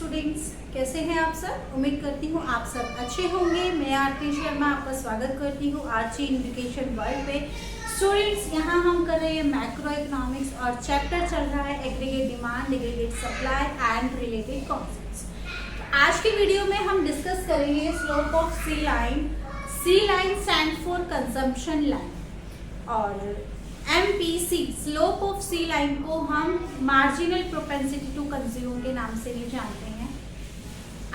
Students, कैसे हैं आप सब। उम्मीद करती हूँ आप सब अच्छे होंगे। मैं आरती शर्मा आपका स्वागत करती हूँ आरची एजुकेशन वर्ल्ड पे। स्टूडेंट्स, यहाँ हम कर रहे हैं मैक्रो इकोनॉमिक्स और चैप्टर चल रहा है aggregate demand, aggregate supply and related concepts. आज की वीडियो में हम डिस्कस करेंगे slope of C line. C line stand for consumption line और MPC slope of C line को हम मार्जिनल प्रोपेंसिटी टू कंज्यूम के नाम से भी जानते हैं।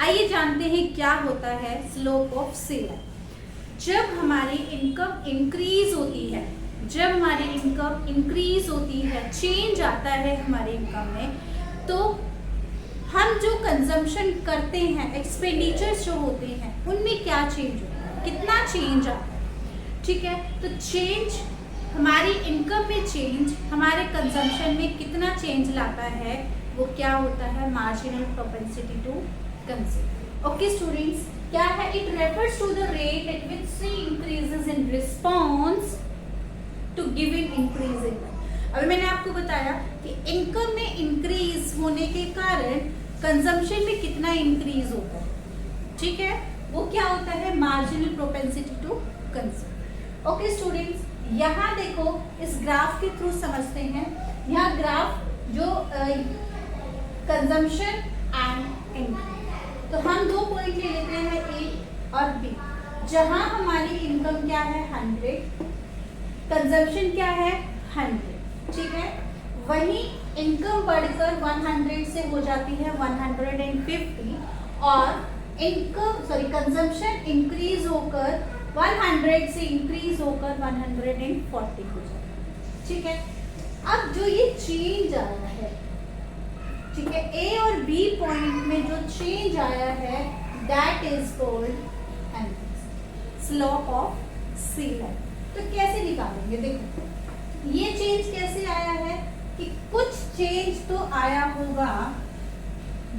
आइए जानते हैं क्या होता है स्लोप ऑफ सी लाइन। जब हमारी इनकम इंक्रीज होती है, चेंज आता है हमारी इनकम में, तो हम जो कंजम्पशन करते हैं, एक्सपेंडिचर्स जो होते हैं, उनमें क्या चेंज होता है, कितना चेंज आता है। ठीक है, तो चेंज हमारी इनकम में चेंज हमारे कंजम्पशन में कितना चेंज लाता है, वो क्या होता है, marginal propensity to consume. Okay students, क्या है, it refers to the rate at which C increases in response to given increase in. अभी मैंने आपको बताया कि इनकम में इंक्रीज होने के कारण कंजम्पशन में कितना इंक्रीज होता है। ठीक है, वो क्या होता है, marginal propensity to consume. Okay students, यहाँ देखो, इस ग्राफ के थ्रू समझते हैं। यहाँ ग्राफ जो कंजम्पशन एंड इनकम, तो हम दो पॉइंट ले लेते हैं, ए और बी। जहाँ हमारी इनकम क्या है 100, कंजम्पशन क्या है 100। ठीक है, वहीं इनकम बढ़कर 100 से हो जाती है 150 और कंजम्पशन इंक्रीज होकर 100 से इंक्रीज होकर 140 हो जाता है। ठीक है, अब जो ये चेंज आया है, ठीक है, ए और बी पॉइंट में जो चेंज आया है, that is called slope of C line. तो कैसे निकालेंगे, देखो ये चेंज कैसे आया है कि कुछ चेंज तो आया होगा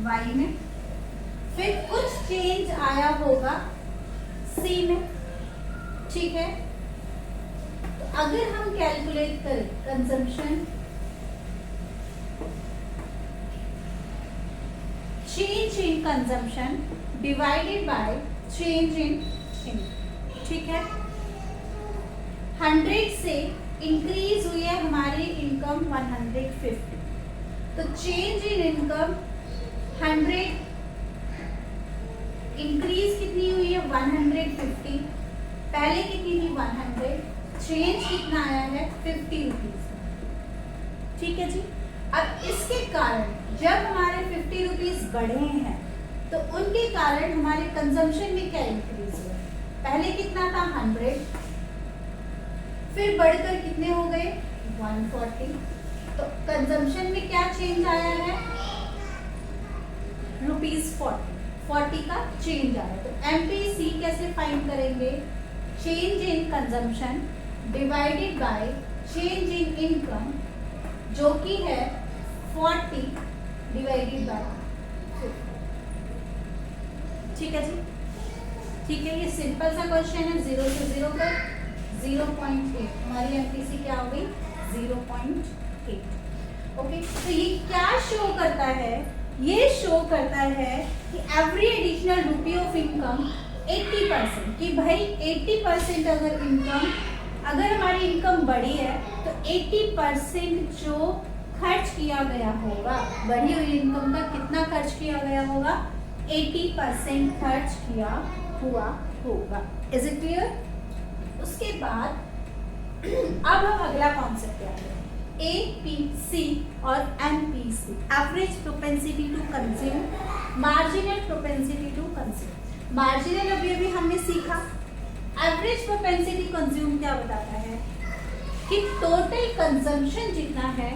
वाई में, फिर कुछ चेंज आया होगा सी में। ठीक है, तो अगर हम कैलकुलेट करें consumption, change in consumption divided by change in income. ठीक है, 100 से इंक्रीज हुई है हमारी इनकम 150, तो चेंज इन इनकम 100 इंक्रीज कितनी हुई है 150, पहले कितनी थी 100, चेंज कितना आया है 50 रुपीज। ठीक है जी, अब इसके कारण जब हमारे 50 रुपीज बढ़े हैं, तो उनके कारण हमारे कंजम्पशन में क्या इंक्रीज हुआ, पहले कितना था 100, फिर बढ़कर कितने हो गए 140, तो कंजम्पशन में क्या चेंज आया है ₹40 का चेंज आया। तो MPC कैसे फाइंड करेंगे, change in consumption divided by change in income, जो कि है 40 डिवाइडेड बाय 50। ठीक है जी, ठीक है, ये सिंपल सा क्वेश्चन है। 0 से 0 तक 0.8, हमारी MPC क्या हो गई 0.8। ओके, तो ये क्या शो करता है, ये शो करता है कि every additional rupee of income 80%, कि भाई 80% अगर हमारी इनकम बढ़ी है, तो 80% जो खर्च किया गया होगा, बढ़ी हुई इनकम का कितना खर्च किया गया होगा, 80% खर्च किया हुआ होगा। Is it clear. उसके बाद अब हम अगला कॉन्सेप्ट क्या है, APC और MPC, average propensity to consume, marginal propensity to consume. Marginal अभी हमने सीखा। एवरेज प्रोपेंसिटी कंज्यूम क्या बताता है कि टोटल कंजम्पशन जितना है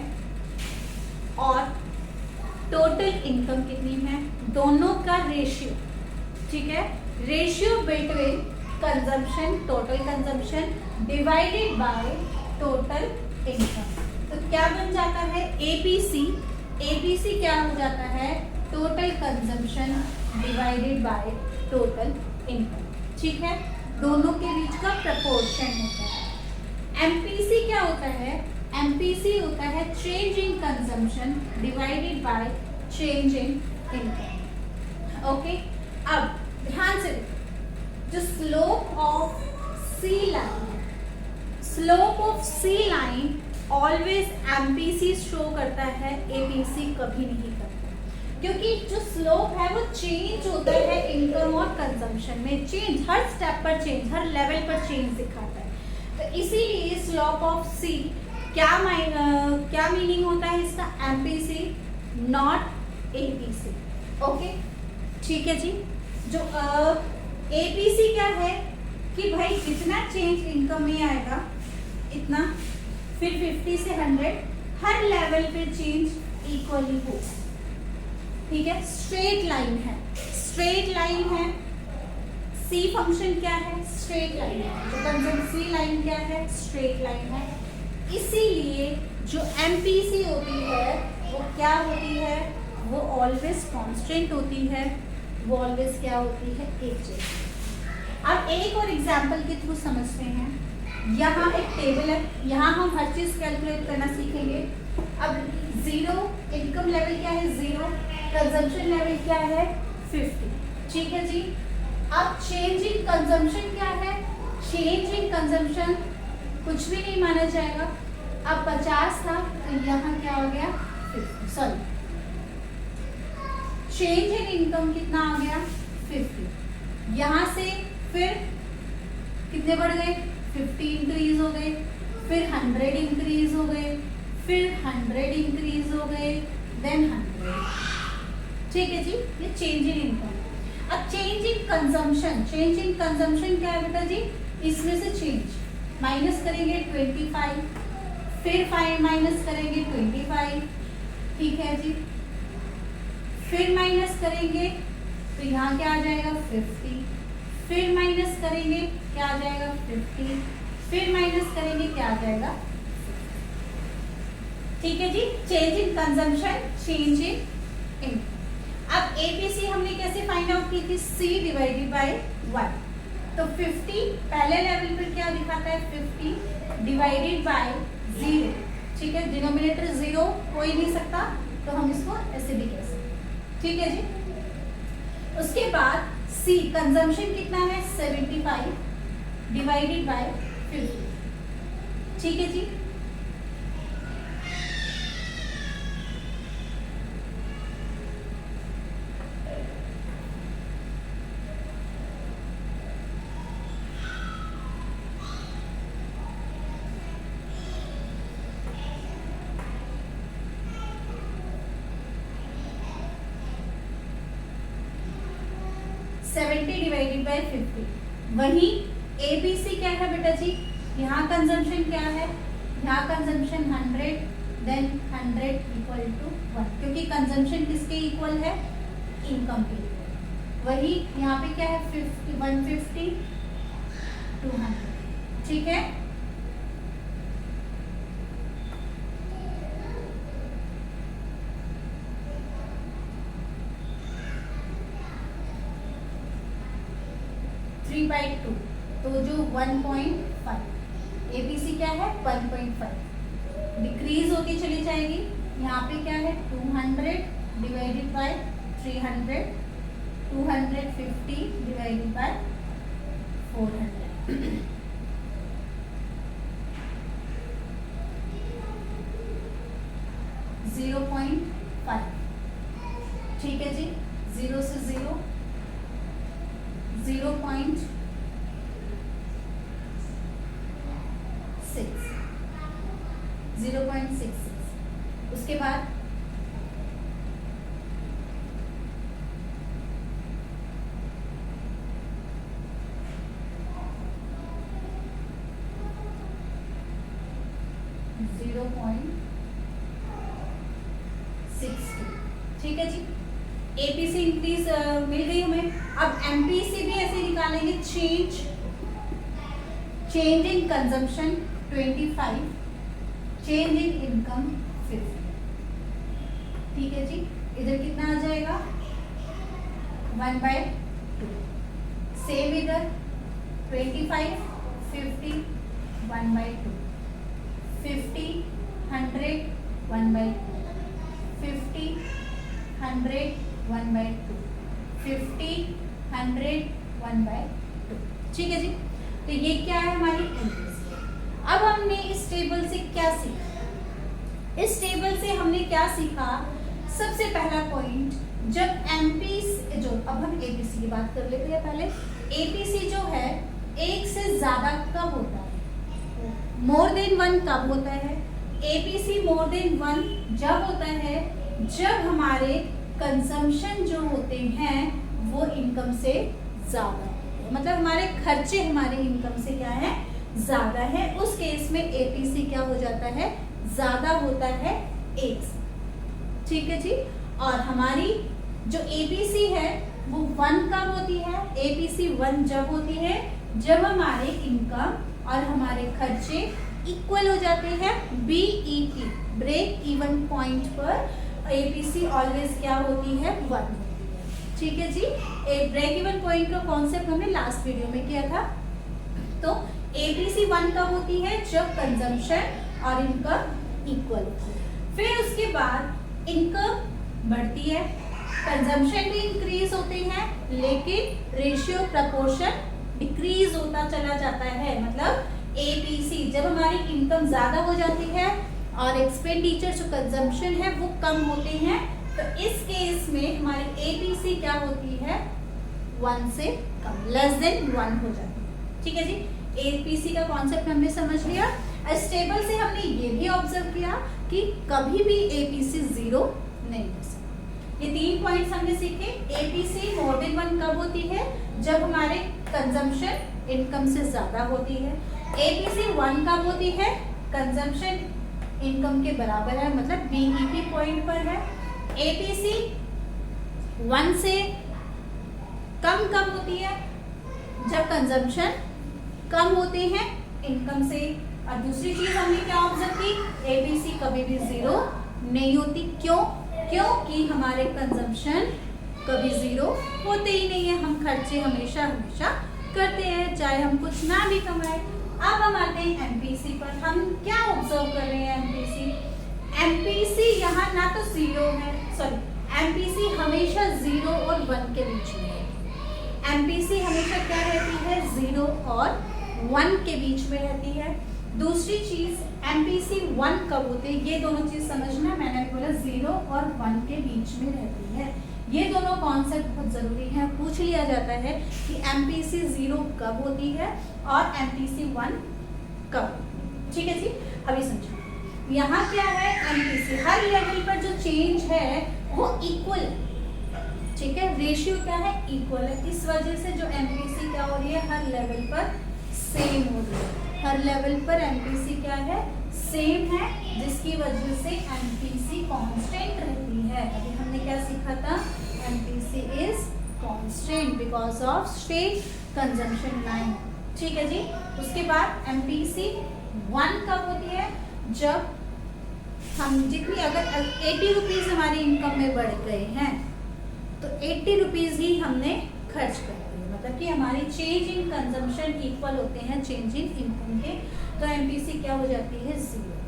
और टोटल इनकम कितनी है, दोनों का रेशियो। ठीक है, ratio between consumption, total consumption divided by total income. तो क्या बन जाता है APC क्या हो जाता है, total consumption divided by total income. ठीक है, दोनों के बीच का प्रपोर्शन होता है। MPC क्या होता है, MPC होता है change in consumption divided by change in income. Okay, अब ध्यान से जो स्लोप ऑफ सी लाइन है, slope of C line always MPC show करता है, एपीसी कभी नहीं करता, क्योंकि जो स्लोप है वो चेंज होता है इनकम और कंजम्पशन में, चेंज हर स्टेप पर चेंज, हर लेवल पर चेंज दिखाता है। तो इसीलिए स्लोप ऑफ सी क्या मीनिंग होता है इसका, एमपीसी नॉट एपीसी। ओके ठीक है जी। जो एपीसी क्या है कि भाई जितना चेंज इनकम में आएगा इतना, फिर 50 से 100 हर लेवल पे चेंज इक्वली होगा, ठीक है। स्ट्रेट लाइन है, स्ट्रेट लाइन है, सी फंक्शन क्या है, स्ट्रेट लाइन है, जो कंसेप्ट सी लाइन क्या है, स्ट्रेट लाइन है। इसीलिए जो एमपीसी होती है वो क्या होती है, वो ऑलवेज कांस्टेंट होती है, वो ऑलवेज क्या होती है, एक जैसी। अब एक और एग्जांपल के थ्रू समझते हैं। यहाँ एक टेबल है, यहाँ हम हर चीज कैलकुलेट करना सीखेंगे। अब जीरो इनकम लेवल क्या है, 0, कंजम्पशन लेवल क्या है, 50, ठीक है जी। अब चेंज इन कंजम्पशन क्या है, चेंज इन कंजम्पशन कुछ भी नहीं माना जाएगा। अब 50 था तो यहाँ क्या हो गया, 50, सॉरी चेंज इन इनकम कितना आ गया, 50। यहाँ से फिर कितने बढ़ गए, 50 इंक्रीज हो गए, फिर 100 इंक्रीज हो गए, फिर 100 इंक्रीज हो गए, देन 100, ठीक है जी। ये चेंज इन इनकम। अब change in consumption, change in consumption क्या है बेटा जी, इसमें से चेंज माइनस करेंगे 25, फिर 5 माइनस करेंगे 25, ठीक है जी। फिर माइनस करेंगे तो यहाँ क्या आ जाएगा, 50, फिर माइनस करेंगे क्या आ जाएगा, 50, फिर माइनस करेंगे क्या आ जाएगा, ठीक है जी। Change in consumption, change in income. अब एपीसी हमने कैसे फाइंड आउट की थी, सी डिवाइडेड बाय 1। तो 50 पहले लेवल पर क्या दिखाता है, 50 डिवाइडेड बाय 0, ठीक है। डिनोमिनेटर 0 हो ही नहीं सकता, तो हम इसको ऐसे भी कह सकते, ठीक है जी। उसके बाद सी कंजम्पशन कितना है, 75 डिवाइडेड बाय 50, ठीक है जी। Divided by 50। वही एबीसी क्या है बेटा जी, यहाँ कंजम्पशन क्या है, यहाँ कंजम्पशन 100, देन 100 इक्वल टू 1, क्योंकि कंजम्पशन किसके इक्वल है, इनकम के इक्वल। वही यहाँ पे क्या है, 150, 200, ठीक है। बाई 2, तो जो 1.5, एबीसी क्या है, 1.5 डिक्रीज होके चली जाएगी। यहाँ पे क्या है, 200 डिवाइडेड बाय 300, 250 डिवाइडेड बाय 400, .5, ठीक है जी। 0 से 0, 0.6, उसके बाद ठीक है जी। एपीसी इंक्रीज मिल गई हमें। अब एमपीसी भी ऐसे निकालेंगे, change in consumption 25, change in income 50, ठीक है जी। इधर कितना आ जाएगा, 1/2, सेम इधर 25, 50, 1/2, 50, 100, 1/2, 50, 100, 1/2, 50, 100, 1/2। ठीक है जी। तो ये क्या है हमारी एमपीसी। अब हमने इस टेबल से क्या सीखा? इस टेबल से हमने क्या सीखा? सबसे पहला पॉइंट, जब एमपीसी जो, अब हम एपीसी की बात कर लेते हैं पहले। एपीसी जो है एक से ज्यादा कब होता है? मोर देन वन कब होता है? एपीसी मोर देन वन जब होता है जब हमारे कंजम्पशन जो होते हैं वो इनकम से ज्यादा, मतलब हमारे खर्चे हमारे इनकम से क्या है? ज्यादा है। उस केस में एपीसी क्या हो जाता है? ज्यादा होता है एक से। ठीक है जी। और हमारी जो एपीसी है वो वन कब होती है? एपीसी वन जब होती है जब हमारे इनकम और हमारे खर्चे इक्वल हो जाते हैं। बीईपी, ब्रेक इवन पॉइंट पर एपीसी ऑलवेज क्या होती है? वन होती है। ठीक है जी। एक ब्रेक इवन पॉइंट का कॉन्सेप्ट हमने लास्ट वीडियो में किया था। तो एपीसी वन कब होती है? जब कंजम्पशन और इनकम इक्वल होती है। फिर उसके बाद इनकम बढ़ती है, कंजम्पशन भी इंक्रीज होते हैं, लेकिन रेशियो प्रपोर्शन डिक्रीज होता चला जाता है। मतलब एपीसी जब हमारी इनकम ज्यादा हो जाती है और एक्सपेंडिचर जो कंजम्पशन है वो कम होते हैं, तो इस केस में हमारी एपीसी क्या होती है? वन से कम, लेस देन वन हो जाती है। ठीक है जी। एपीसी का कॉन्सेप्ट हमने समझ लिया। इस टेबल से हमने ये भी ऑब्जर्व किया कि कभी भी एपीसी जीरो नहीं हो सकता। ये 3 पॉइंट्स हमने सीखे। एपीसी मोर देन वन कब होती है? जब हमारे कंजम्पशन इनकम से ज्यादा होती है। एपीसी वन कब होती है? कंजम्पशन इनकम के बराबर है, मतलब बीईपी पॉइंट पर है। एपीसी वन से कम कब होती है? जब कंजम्पशन कम होते हैं इनकम से। और दूसरी चीज हमने क्या ऑब्जर्व की? एपीसी कभी भी जीरो नहीं होती। क्यों? क्योंकि हमारे कंजम्पशन कभी जीरो होते ही नहीं है। हम खर्चे हमेशा हमेशा करते हैं, चाहे हम कुछ ना भी कमाए। अब हम आते हैं एमपीसी पर। हम क्या ऑब्जर्व कर रहे हैं? एमपीसी यहाँ ना तो जीरो है, सॉरी, एमपीसी हमेशा जीरो और वन के बीच में है। एमपीसी हमेशा क्या रहती है? जीरो और वन के बीच में रहती है। दूसरी चीज, एमपीसी वन कब होते हैं? ये दोनों चीज समझना, मैंने बोला जीरो और वन के बीच में रहती है। ये दोनों कॉन्सेप्ट बहुत जरूरी है। पूछ लिया जाता है कि एमपीसी जीरो कब होती है और एमपीसी वन कब। ठीक है जी। अभी समझो यहाँ क्या है? एमपीसी हर लेवल पर जो चेंज है वो इक्वल है। ठीक है, रेशियो क्या है? इक्वल है। इस वजह से जो एमपीसी क्या हो रही है? हर लेवल पर सेम हो रही है। हर लेवल पर एमपीसी क्या है? सेम है, जिसकी वजह से एमपीसी कांस्टेंट रहती है। अभी हमने क्या सीखा था? MPC is constant because of state consumption line. ठीक है जी। उसके बाद एमपीसी वन कब होती है? जब हम जितनी, अगर 80 रुपीज हमारी इनकम में बढ़ गए हैं तो 80 रुपीज ही हमने खर्च कर दिए, मतलब कि हमारी चेंज इन कंजम्पशन इक्वल होते हैं चेंज इन इनकम के। तो एमपीसी क्या हो जाती है? जीरो।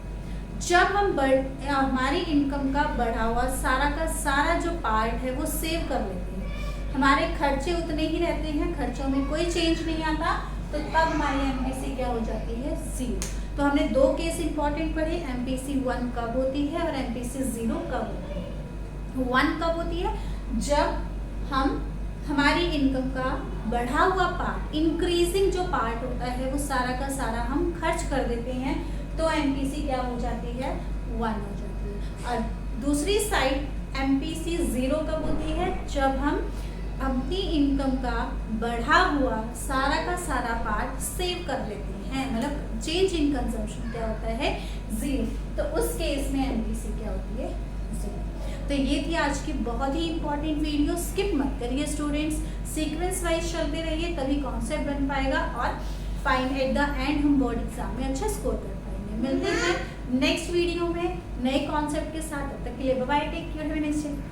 जब हम हमारी इनकम का बढ़ा हुआ सारा का सारा जो पार्ट है वो सेव कर लेते हैं, हमारे खर्चे उतने ही रहते हैं, खर्चों में कोई चेंज नहीं आता, तो तब हमारी एमपीसी क्या हो जाती है? जीरो। तो हमने दो केस इंपॉर्टेंट पढ़े, एमपीसी वन कब होती है और एमपीसी जीरो कब होती है। वन कब होती है? जब हम हमारी इनकम का बढ़ा हुआ पार्ट, इंक्रीजिंग जो पार्ट होता है वो सारा का सारा हम खर्च कर देते हैं, तो एमपीसी क्या हो जाती है? वन हो जाती है। और दूसरी साइड एमपीसी जीरो कब होती है? जब हम अपनी इनकम का बढ़ा हुआ सारा का सारा पार्ट सेव कर लेते हैं, मतलब चेंज इन कंजम्पशन क्या होता है? जीरो। तो उस केस में एमपीसी क्या होती है? जीरो। तो ये थी आज की बहुत ही इंपॉर्टेंट वीडियो। स्किप मत करिए स्टूडेंट्स, सीक्वेंस वाइज चलते रहिए, तभी कॉन्सेप्ट बन पाएगा और फाइन एट द एंड हम बोर्ड एग्जाम में अच्छा स्कोर कर पाएंगे। मिलते हैं नेक्स्ट वीडियो में नए कॉन्सेप्ट के साथ। तब तक के लिए bye bye, take care, have a nice day.